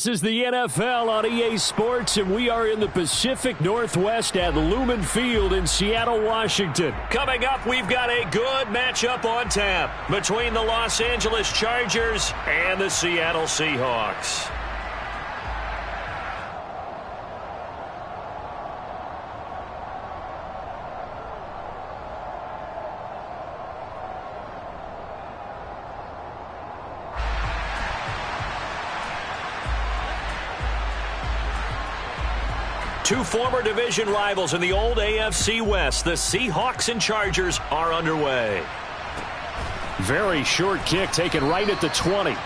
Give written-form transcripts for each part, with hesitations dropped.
This is the NFL on EA Sports, and we are in the Pacific Northwest at Lumen Field in Seattle, Washington. Coming up, we've got a good matchup on tap between the Los Angeles Chargers and the Seattle Seahawks. Two former division rivals in the old AFC West, the Seahawks and Chargers, are underway. Very short kick taken right at the 20.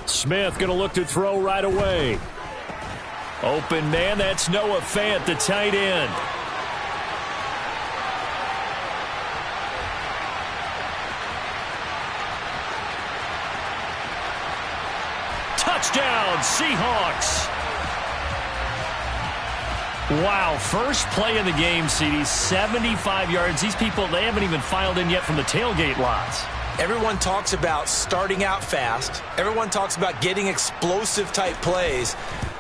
Smith going to look to throw right away. Open man, that's Noah Fant, the tight end. Touchdown, Seahawks. Wow, first play in the game, CD, 75 yards. These people, they haven't even filed in yet from the tailgate lots. Everyone talks about starting out fast. Everyone talks about getting explosive-type plays.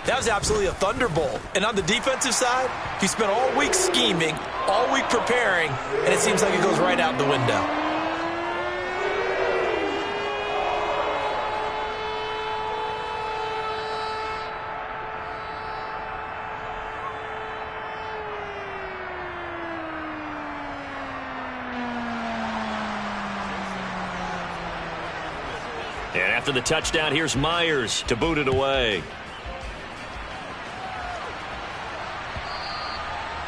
That was absolutely a thunderbolt. And on the defensive side, he spent all week scheming, all week preparing, and it seems like it goes right out the window. And after the touchdown, here's Myers to boot it away.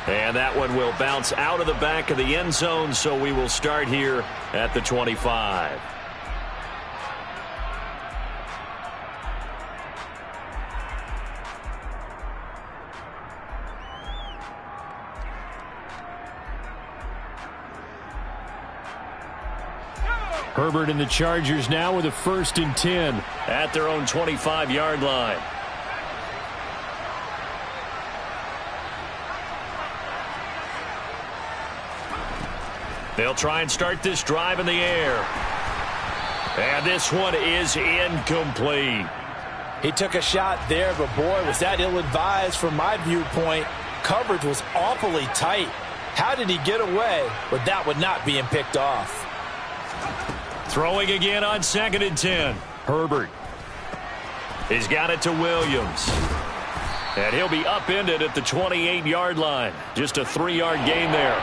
And that one will bounce out of the back of the end zone, so we will start here at the 25. Herbert and the Chargers now with a 1st and 10 at their own 25-yard line. They'll try and start this drive in the air. And this one is incomplete. He took a shot there, but boy, was that ill-advised from my viewpoint. Coverage was awfully tight. How did he get away with that one not being picked off? Throwing again on 2nd and 10. Herbert. He's got it to Williams. And he'll be upended at the 28-yard line. Just a 3-yard gain there.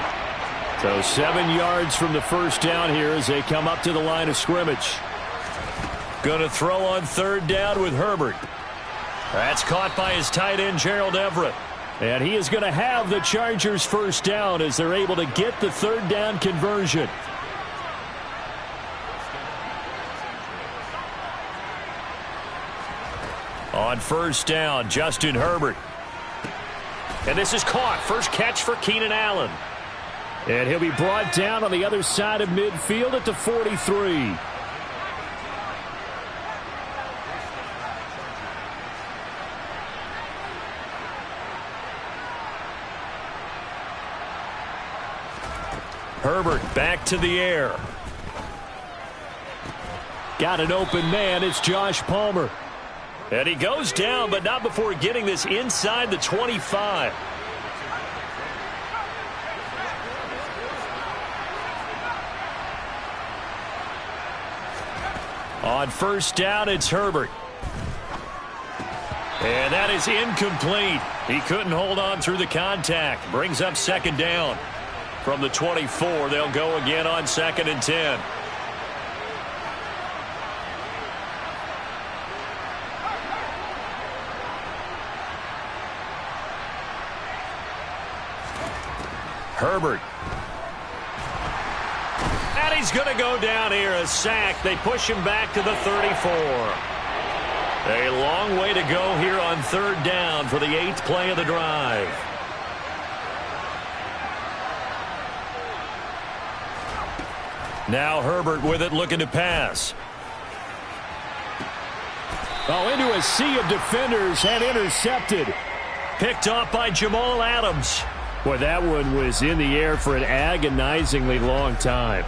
So 7 yards from the first down here as they come up to the line of scrimmage. Going to throw on 3rd down with Herbert. That's caught by his tight end, Gerald Everett. And he is going to have the Chargers' 1st down as they're able to get the 3rd down conversion. On 1st down, Justin Herbert. And this is caught. First catch for Keenan Allen. And he'll be brought down on the other side of midfield at the 43. Herbert back to the air. Got an open man. It's Josh Palmer. And he goes down, but not before getting this inside the 25. On 1st down, it's Herbert. And that is incomplete. He couldn't hold on through the contact. Brings up 2nd down. From the 24, they'll go again on 2nd and 10. Herbert. And And he's going to go down here, a sack. They push him back to the 34. A long way to go here on third down for the 8th play of the drive. Now Herbert with it, looking to pass. Oh, into a sea of defenders and intercepted. Picked off by Jamal Adams. Boy, that one was in the air for an agonizingly long time.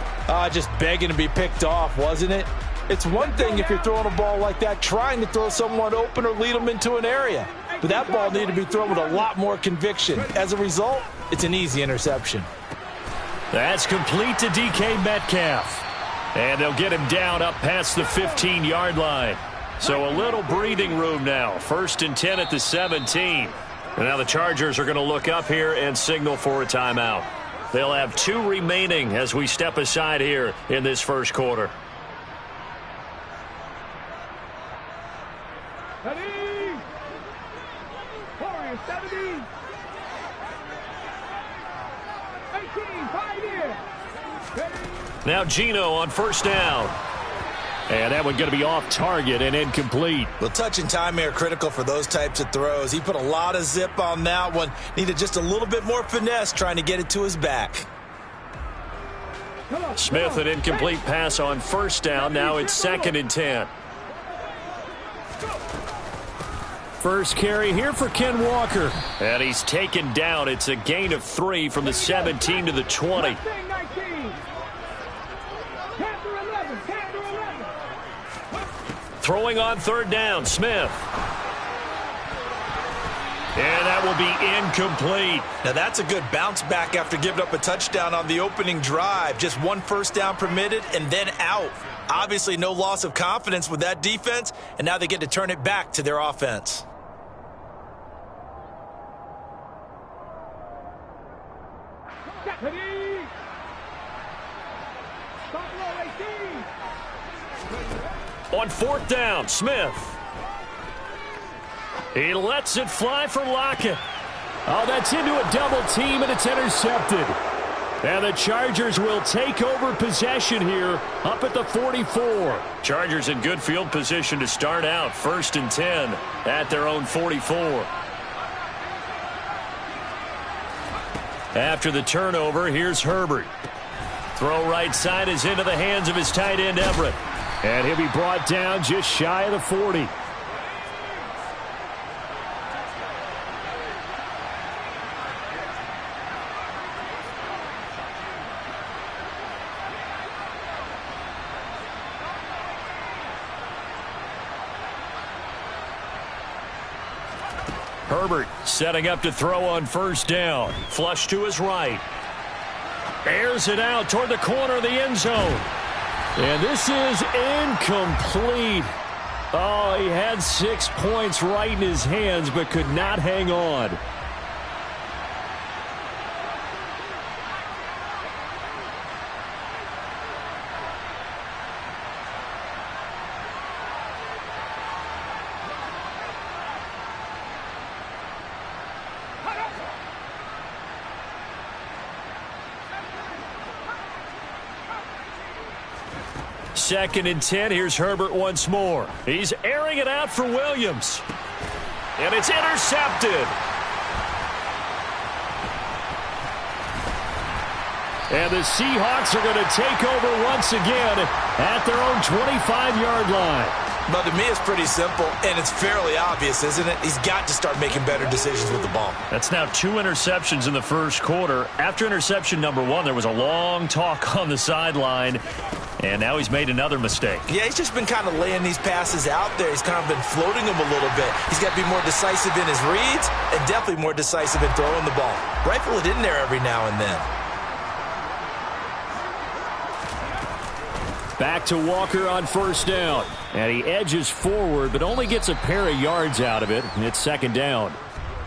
Just begging to be picked off, wasn't it? It's one thing if you're throwing a ball like that, trying to throw someone open or lead them into an area. But that ball needed to be thrown with a lot more conviction. As a result, it's an easy interception. That's complete to DK Metcalf. And they'll get him down up past the 15-yard line. So a little breathing room now. 1st and 10 at the 17. And now the Chargers are going to look up here and signal for a timeout. They'll have 2 remaining as we step aside here in this first quarter. Now Geno on first down. And that one going to be off target and incomplete. Well, touch and time are critical for those types of throws. He put a lot of zip on that one. Needed just a little bit more finesse trying to get it to his back. Smith, an incomplete pass on first down. Now it's 2nd and 10. First carry here for Ken Walker. And he's taken down. It's a gain of 3 from the 17 to the 20. Throwing on third down, Smith. And that will be incomplete. Now that's a good bounce back after giving up a touchdown on the opening drive. Just 1 first down permitted and then out. Obviously no loss of confidence with that defense, and now they get to turn it back to their offense. On 4th down, Smith. He lets it fly for Lockett. Oh, that's into a double team, and it's intercepted. And the Chargers will take over possession here up at the 44. Chargers in good field position to start out. 1st and 10 at their own 44. After the turnover, here's Herbert. Throw right side is into the hands of his tight end, Everett. And he'll be brought down just shy of the 40. Herbert setting up to throw on first down. Flush to his right. Airs it out toward the corner of the end zone. And this is incomplete. Oh, he had 6 points right in his hands, but could not hang on. Second and 10. Here's Herbert once more. He's airing it out for Williams. And it's intercepted. And the Seahawks are going to take over once again at their own 25-yard line. But to me, it's pretty simple, and it's fairly obvious, isn't it? He's got to start making better decisions with the ball. That's now 2 interceptions in the first quarter. After interception number 1, there was a long talk on the sideline, and now he's made another mistake. Yeah, he's just been kind of laying these passes out there. He's kind of been floating them a little bit. He's got to be more decisive in his reads and definitely more decisive in throwing the ball. Rifle it in there every now and then. Back to Walker on first down. And he edges forward, but only gets a pair of yards out of it. And it's second down.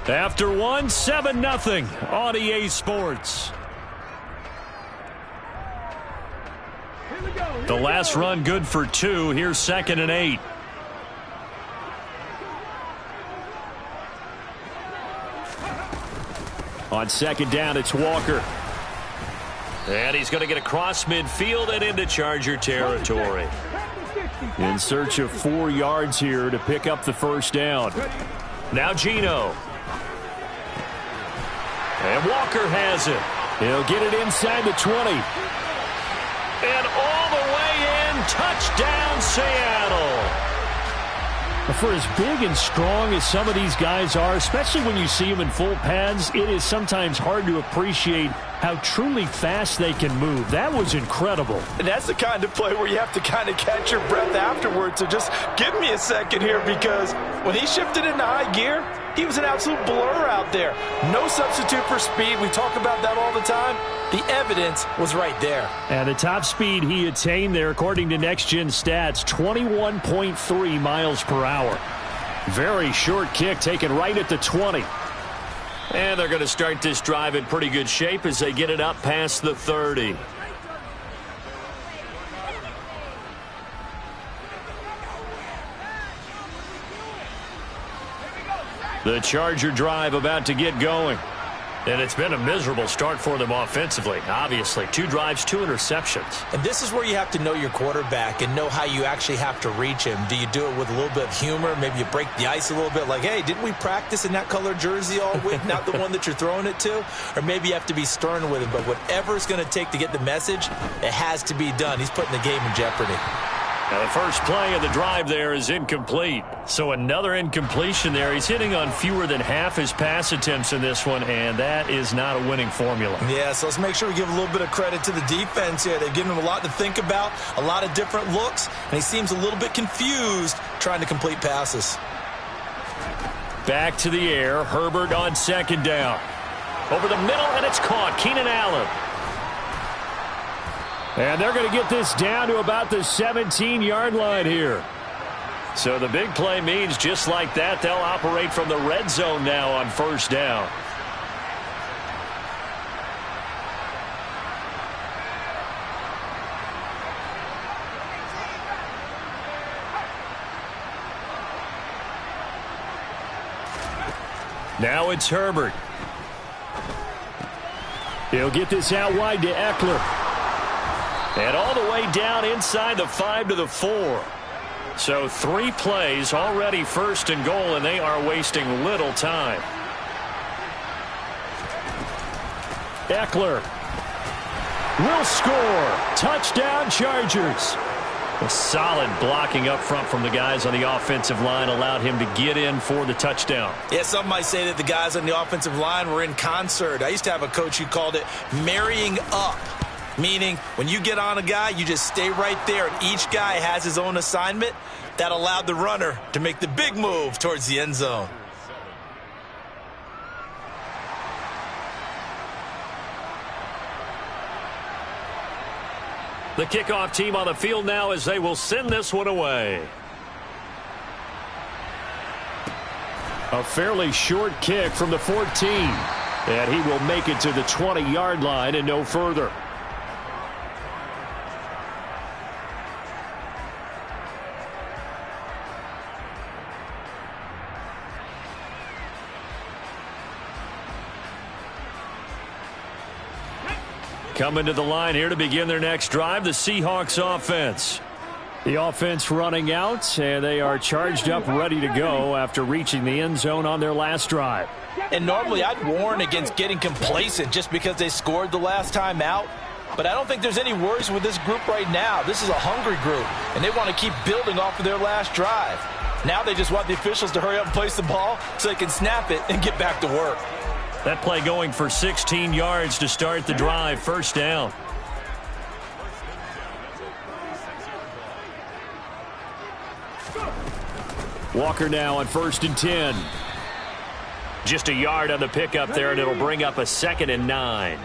After 1, 7-0 on EA Sports. The last run good for 2. Here's 2nd and 8. On second down, it's Walker. And he's going to get across midfield and into Charger territory. In search of 4 yards here to pick up the first down. Now Geno. And Walker has it. He'll get it inside the 20. And all the way in. Touchdown, Seattle. For as big and strong as some of these guys are, especially when you see them in full pads, it is sometimes hard to appreciate how truly fast they can move. That was incredible. And that's the kind of play where you have to kind of catch your breath afterwards. So just give me a second here, because when he shifted into high gear, he was an absolute blur out there. No substitute for speed. We talk about that all the time. The evidence was right there. And the top speed he attained there, according to Next Gen Stats, 21.3 miles per hour. Very short kick taken right at the 20. And they're going to start this drive in pretty good shape as they get it up past the 30. The Charger drive about to get going. And it's been a miserable start for them offensively. Obviously, 2 drives, 2 interceptions. And this is where you have to know your quarterback and know how you actually have to reach him. Do you do it with a little bit of humor? Maybe you break the ice a little bit, like, hey, didn't we practice in that color jersey all week, not the one that you're throwing it to? Or maybe you have to be stern with him. But whatever it's going to take to get the message, it has to be done. He's putting the game in jeopardy. Now the first play of the drive there is incomplete. So another incompletion there. He's hitting on fewer than half his pass attempts in this one, and that is not a winning formula. Yeah, so let's make sure we give a little bit of credit to the defense here. They've given him a lot to think about, a lot of different looks, and he seems a little bit confused trying to complete passes. Back to the air. Herbert on second down. Over the middle, and it's caught. Keenan Allen. And they're going to get this down to about the 17-yard line here. So the big play means just like that, they'll operate from the red zone now on first down. Now it's Herbert. He'll get this out wide to Eckler. And all the way down inside the 5 to the 4. So 3 plays already first and goal, and they are wasting little time. Eckler will score. Touchdown, Chargers. A solid blocking up front from the guys on the offensive line allowed him to get in for the touchdown. Yeah, some might say that the guys on the offensive line were in concert. I used to have a coach who called it marrying up. Meaning, when you get on a guy, you just stay right there, and each guy has his own assignment. That allowed the runner to make the big move towards the end zone. The kickoff team on the field now as they will send this one away. A fairly short kick from the 14. And he will make it to the 20-yard line and no further. Coming to the line here to begin their next drive, the Seahawks offense. The offense running out, and they are charged up, ready to go after reaching the end zone on their last drive. And normally I'd warn against getting complacent just because they scored the last time out. But I don't think there's any worries with this group right now. This is a hungry group, and they want to keep building off of their last drive. Now they just want the officials to hurry up and place the ball so they can snap it and get back to work. That play going for 16 yards to start the drive. First down. Walker now on 1st and 10. Just a yard on the pickup there, and it'll bring up a 2nd and 9.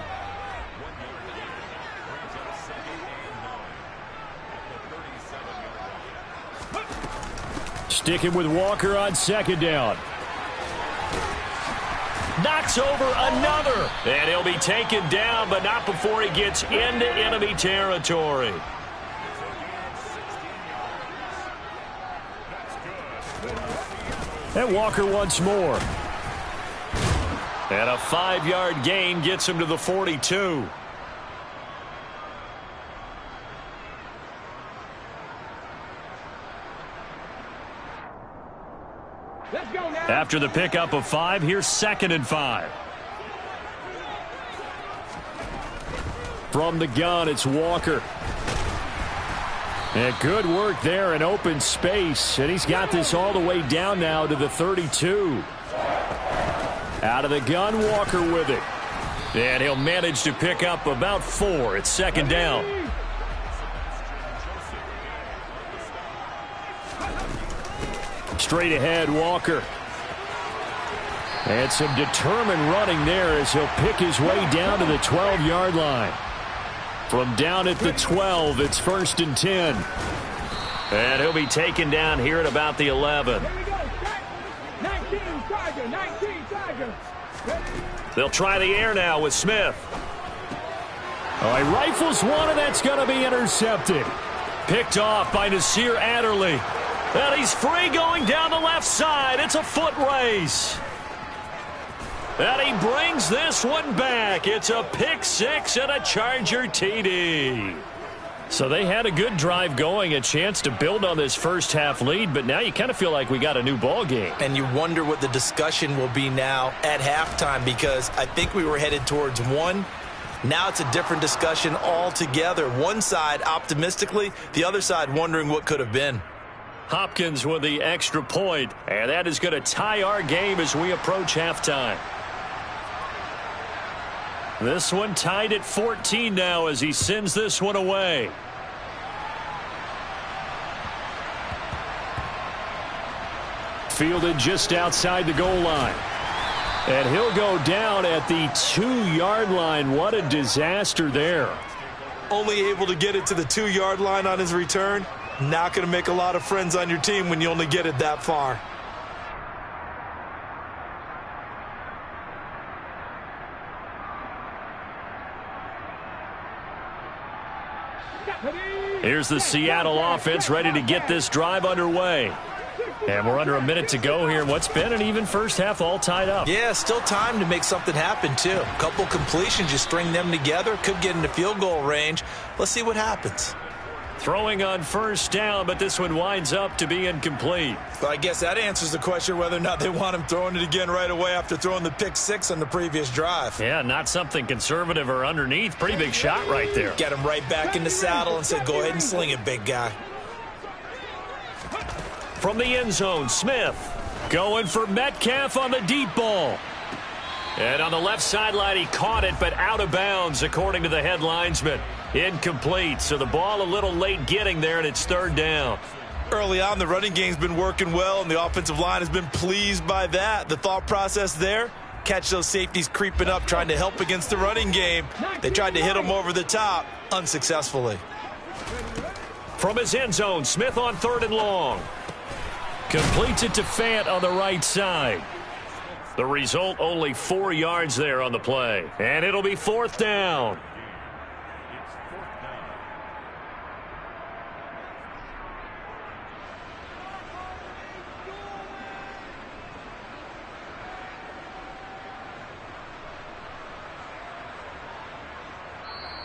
Sticking with Walker on 2nd down. Knocks over another. And he'll be taken down, but not before he gets into enemy territory. And Walker once more. And a 5-yard gain gets him to the 42. After the pickup of 5, here's 2nd and 5. From the gun, it's Walker. And good work there in open space. And he's got this all the way down now to the 32. Out of the gun, Walker with it. And he'll manage to pick up about 4. It's 2nd down. Straight ahead, Walker. And some determined running there as he'll pick his way down to the 12-yard line. From down at the 12, it's 1st and 10. And he'll be taken down here at about the 11. They'll try the air now with Smith. Oh, he rifles one, and that's going to be intercepted. Picked off by Nasir Adderley. And he's free going down the left side. It's a foot race. And he brings this one back. It's a pick 6 and a Charger TD. So they had a good drive going, a chance to build on this first half lead, but now you kind of feel like we got a new ball game. And you wonder what the discussion will be now at halftime, because I think we were headed towards 1. Now it's a different discussion altogether. One side optimistically, the other side wondering what could have been. Hopkins with the extra point, and that is going to tie our game as we approach halftime. This one tied at 14 now as he sends this one away. Fielded just outside the goal line. And he'll go down at the 2-yard line. What a disaster there. Only able to get it to the 2-yard line on his return. Not going to make a lot of friends on your team when you only get it that far. Here's the Seattle offense ready to get this drive underway. And we're under a minute to go here. What's been an even first half, all tied up. Yeah, still time to make something happen, too. A couple completions, you string them together, could get into field goal range. Let's see what happens. Throwing on 1st down, but this one winds up to be incomplete. Well, I guess that answers the question whether or not they want him throwing it again right away after throwing the pick 6 on the previous drive. Yeah, not something conservative or underneath. Pretty big shot right there. Get him right back in the saddle and said, go ahead and sling it, big guy. From the end zone, Smith going for Metcalf on the deep ball. And on the left sideline, he caught it, but out of bounds, according to the head linesman. Incomplete, so the ball a little late getting there, and it's 3rd down. Early on, the running game's been working well, and the offensive line has been pleased by that. The thought process there, catch those safeties creeping up, trying to help against the running game. They tried to hit them over the top, unsuccessfully. From his end zone, Smith on 3rd and long. Completes it to Fant on the right side. The result, only 4 yards there on the play. And it'll be 4th down.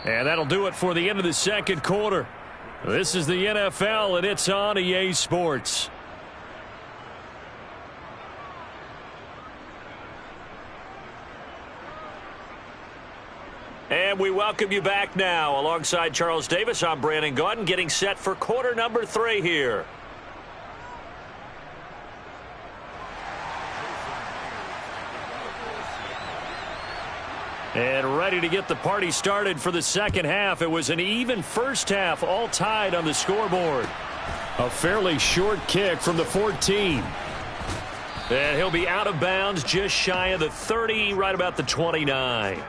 And that'll do it for the end of the 2nd quarter. This is the NFL, and it's on EA Sports. And we welcome you back now. Alongside Charles Davis, I'm Brandon Gaudin, getting set for quarter number 3 here. And ready to get the party started for the 2nd half. It was an even first half, all tied on the scoreboard. A fairly short kick from the 14. And he'll be out of bounds just shy of the 30, right about the 29.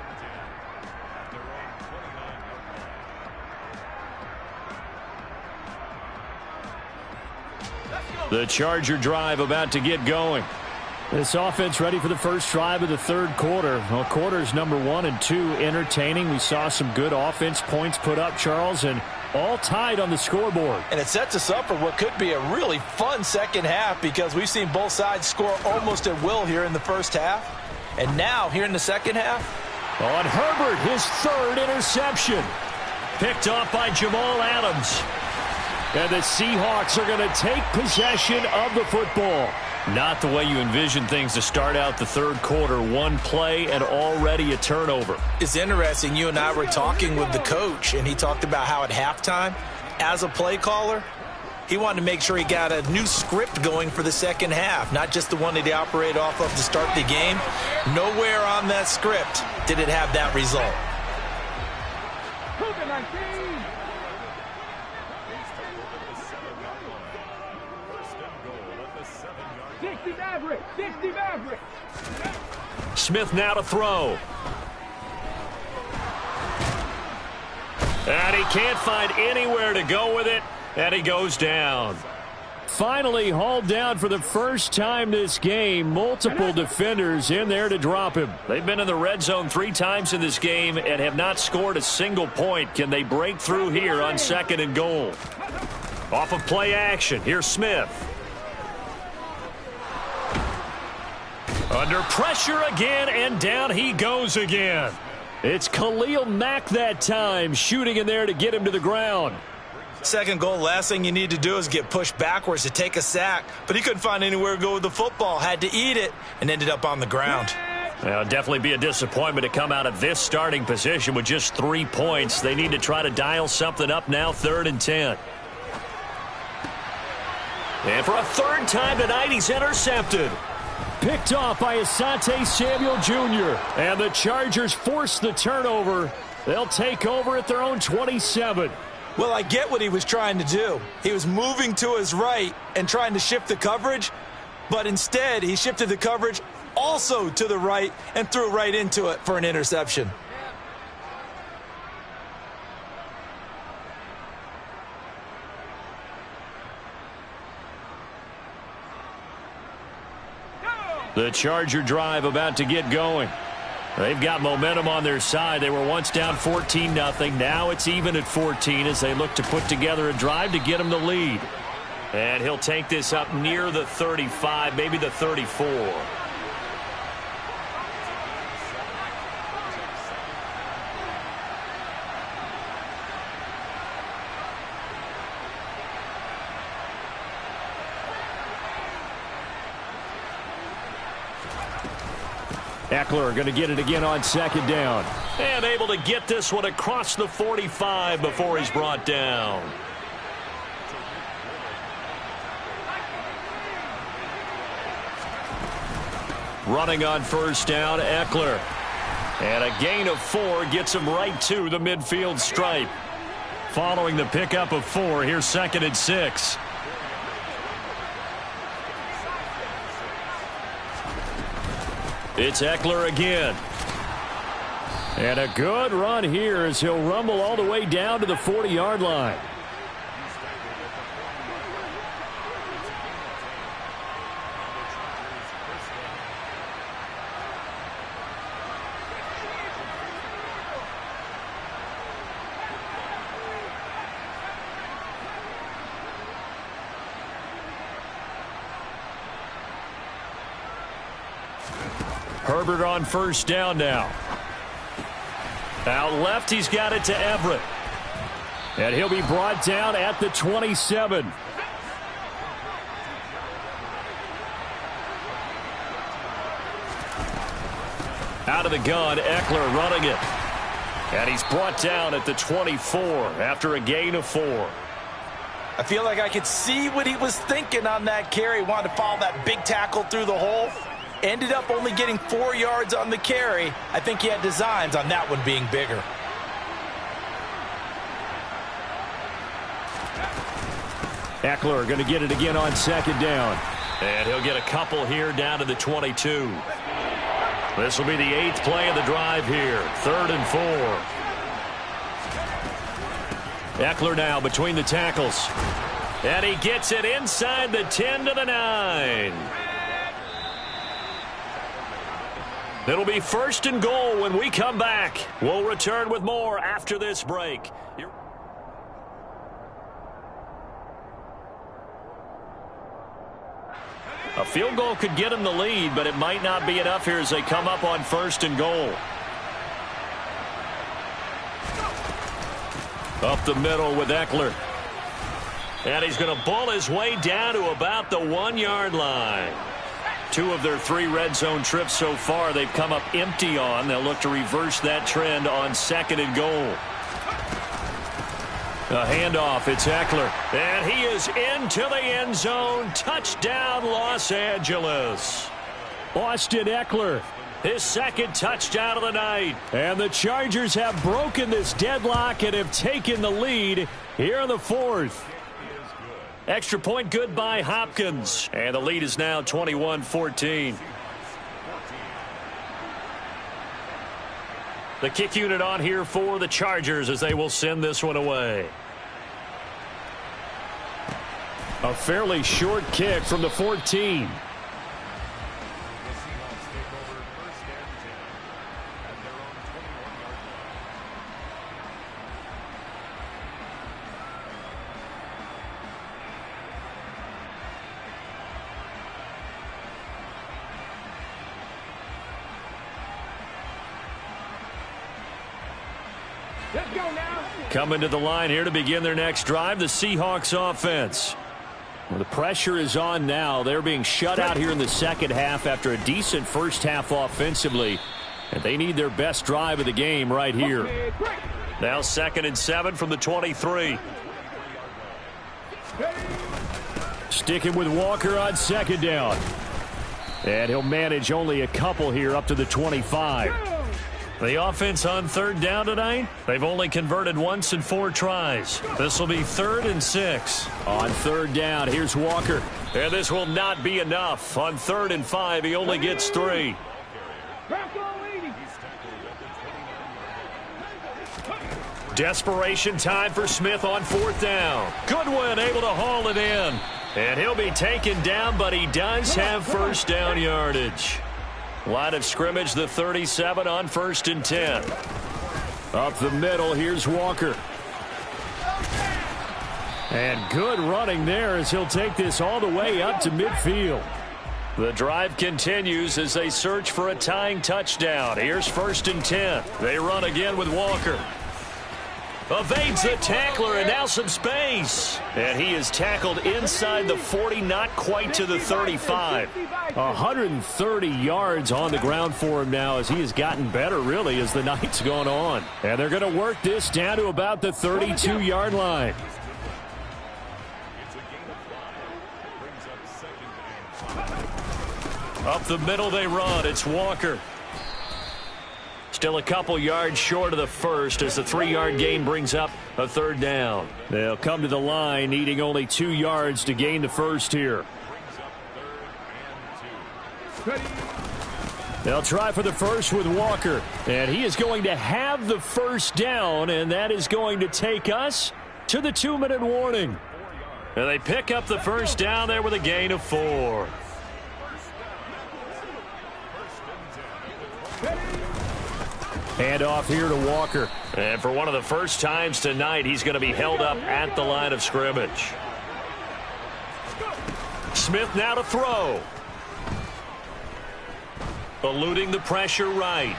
The Charger drive about to get going. This offense ready for the first drive of the 3rd quarter. Well, quarters number 1 and 2 entertaining. We saw some good offense points put up, Charles, and all tied on the scoreboard. And it sets us up for what could be a really fun 2nd half, because we've seen both sides score almost at will here in the first half. And now, here in the 2nd half. On Herbert, his 3rd interception. Picked off by Jamal Adams. And the Seahawks are going to take possession of the football. Not the way you envision things to start out the third quarter. One play and already a turnover. It's interesting. You and I were talking with the coach, and he talked about how at halftime, as a play caller, he wanted to make sure he got a new script going for the second half, not just the one that he operated off of to start the game. Nowhere on that script did it have that result. Smith now to throw. And he can't find anywhere to go with it, and he goes down. Finally hauled down for the first time this game. Multiple defenders in there to drop him. They've been in the red zone 3 times in this game and have not scored a single point. Can they break through here on 2nd and goal? Off of play action, here's Smith. Under pressure again, and down he goes again. It's Khalil Mack that time, shooting in there to get him to the ground. Second goal, last thing you need to do is get pushed backwards to take a sack. But he couldn't find anywhere to go with the football. Had to eat it and ended up on the ground. It'll definitely be a disappointment to come out of this starting position with just 3 points. They need to try to dial something up now, 3rd and 10. And for a 3rd time tonight, he's intercepted. Picked off by Asante Samuel Jr. And the Chargers force the turnover. They'll take over at their own 27. Well, I get what he was trying to do. He was moving to his right and trying to shift the coverage, but instead he shifted the coverage also to the right and threw right into it for an interception. The Charger drive about to get going. They've got momentum on their side. They were once down 14-0. Now it's even at 14 as they look to put together a drive to get them the lead. And he'll take this up near the 35, maybe the 34. Eckler going to get it again on 2nd down. And able to get this one across the 45 before he's brought down. Running on 1st down, Eckler. And a gain of 4 gets him right to the midfield stripe. Following the pickup of 4, here's 2nd and 6. It's Eckler again. And a good run here as he'll rumble all the way down to the 40-yard line. Herbert on 1st down now. Out left, he's got it to Everett. And he'll be brought down at the 27. Out of the gun, Eckler running it. And he's brought down at the 24 after a gain of 4. I feel like I could see what he was thinking on that carry. Wanted to follow that big tackle through the hole. Ended up only getting 4 yards on the carry. I think he had designs on that one being bigger. Eckler going to get it again on 2nd down. And he'll get a couple here down to the 22. This will be the 8th play of the drive here. 3rd and 4. Eckler now between the tackles. And he gets it inside the 10 to the 9. It'll be 1st and goal when we come back. We'll return with more after this break. A field goal could get them the lead, but it might not be enough here as they come up on 1st and goal. Up the middle with Eckler. And he's going to bull his way down to about the 1-yard line. 2 of their 3 red zone trips so far they've come up empty on. They'll look to reverse that trend on 2nd and goal. A handoff, it's Eckler. And he is into the end zone. Touchdown, Los Angeles. Austin Eckler, his 2nd touchdown of the night. And the Chargers have broken this deadlock and have taken the lead here in the 4th. Extra point good by Hopkins. And the lead is now 21-14. The kick unit on here for the Chargers as they will send this one away. A fairly short kick from the 14. Coming to the line here to begin their next drive, the Seahawks offense. Well, the pressure is on now. They're being shut out here in the second half after a decent first half offensively. And they need their best drive of the game right here. Now 2nd and 7 from the 23. Sticking with Walker on 2nd down. And he'll manage only a couple here up to the 25. The offense on 3rd down tonight, they've only converted once in 4 tries. This will be 3rd and 6. On 3rd down, here's Walker. And this will not be enough. On 3rd and 5, he only gets 3. Desperation time for Smith on 4th down. Goodwin able to haul it in. And he'll be taken down, but he does have first down yardage. Line of scrimmage, the 37 on 1st and 10. Up the middle, here's Walker. And good running there as he'll take this all the way up to midfield. The drive continues as they search for a tying touchdown. Here's 1st and 10. They run again with Walker. Evades the tackler and now some space. And he is tackled inside the 40, not quite to the 35. 130 yards on the ground for him now as he has gotten better really as the night's gone on. And they're going to work this down to about the 32-yard line. Up the middle they run. It's Walker. Still a couple yards short of the first as the 3-yard gain brings up a 3rd down. They'll come to the line needing only 2 yards to gain the first here. They'll try for the first with Walker. And he is going to have the first down, and that is going to take us to the 2-minute warning. And they pick up the first down there with a gain of 4. Hand off here to Walker. And for one of the first times tonight, he's going to be held up at the line of scrimmage. Smith now to throw. Eluding the pressure right.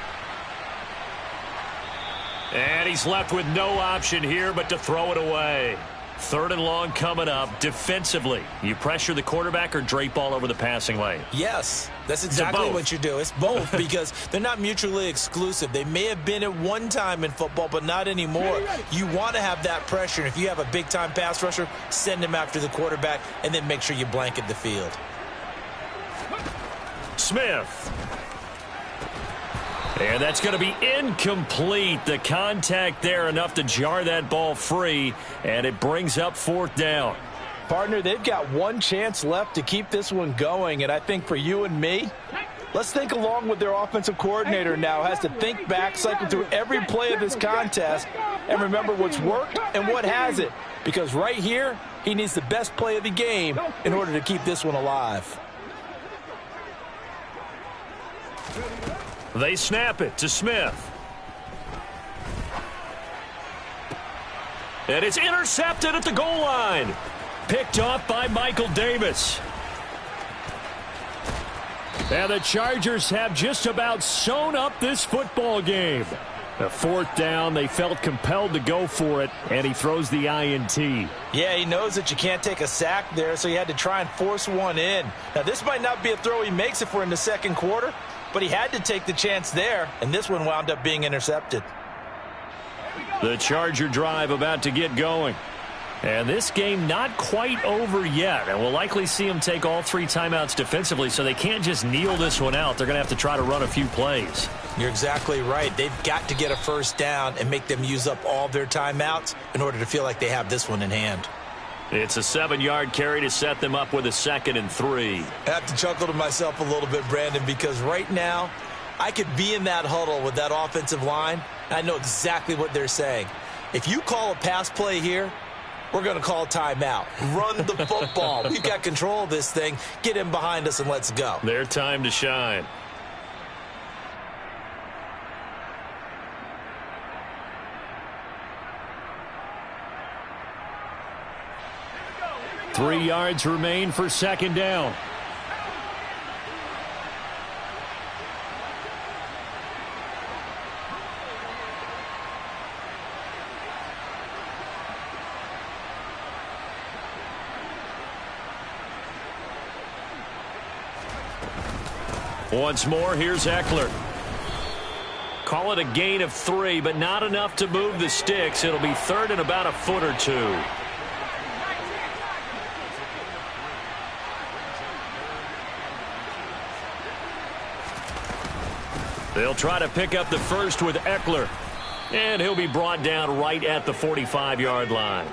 And he's left with no option here but to throw it away. 3rd and long coming up. Defensively, you pressure the quarterback or drape all over the passing lane? Yes, that's exactly what you do. It's both because they're not mutually exclusive. They may have been at one time in football, but not anymore. You want to have that pressure. And if you have a big-time pass rusher, send him after the quarterback and then make sure you blanket the field. Smith. And that's going to be incomplete. The contact there enough to jar that ball free, and it brings up 4th down. Partner, they've got one chance left to keep this one going, and I think for you and me, let's think along with their offensive coordinator now. Has to think back, cycle through every play of this contest, and remember what's worked and what hasn't. Because right here, he needs the best play of the game in order to keep this one alive. They snap it to Smith. And it's intercepted at the goal line. Picked off by Michael Davis. And the Chargers have just about sewn up this football game. A fourth down, they felt compelled to go for it, and he throws the INT. Yeah, he knows that you can't take a sack there, so he had to try and force one in. Now, this might not be a throw he makes if we're in the second quarter, but he had to take the chance there, and this one wound up being intercepted. The Charger drive about to get going. And this game not quite over yet, and we'll likely see them take all 3 timeouts defensively, so they can't just kneel this one out. They're going to have to try to run a few plays. You're exactly right. They've got to get a first down and make them use up all their timeouts in order to feel like they have this one in hand. It's a 7-yard carry to set them up with a 2nd and 3. I have to chuckle to myself a little bit, Brandon, because right now I could be in that huddle with that offensive line, and I know exactly what they're saying. If you call a pass play here, we're going to call timeout. Run the football. We've got control of this thing. Get him behind us and let's go. Their time to shine. Three yards remain for second down. Once more, here's Eckler. Call it a gain of 3, but not enough to move the sticks. It'll be 3rd and about a foot or 2. They'll try to pick up the first with Eckler. And he'll be brought down right at the 45-yard line.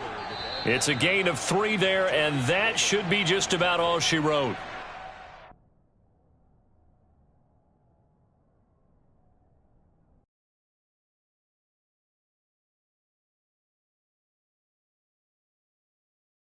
It's a gain of 3 there, and that should be just about all she wrote.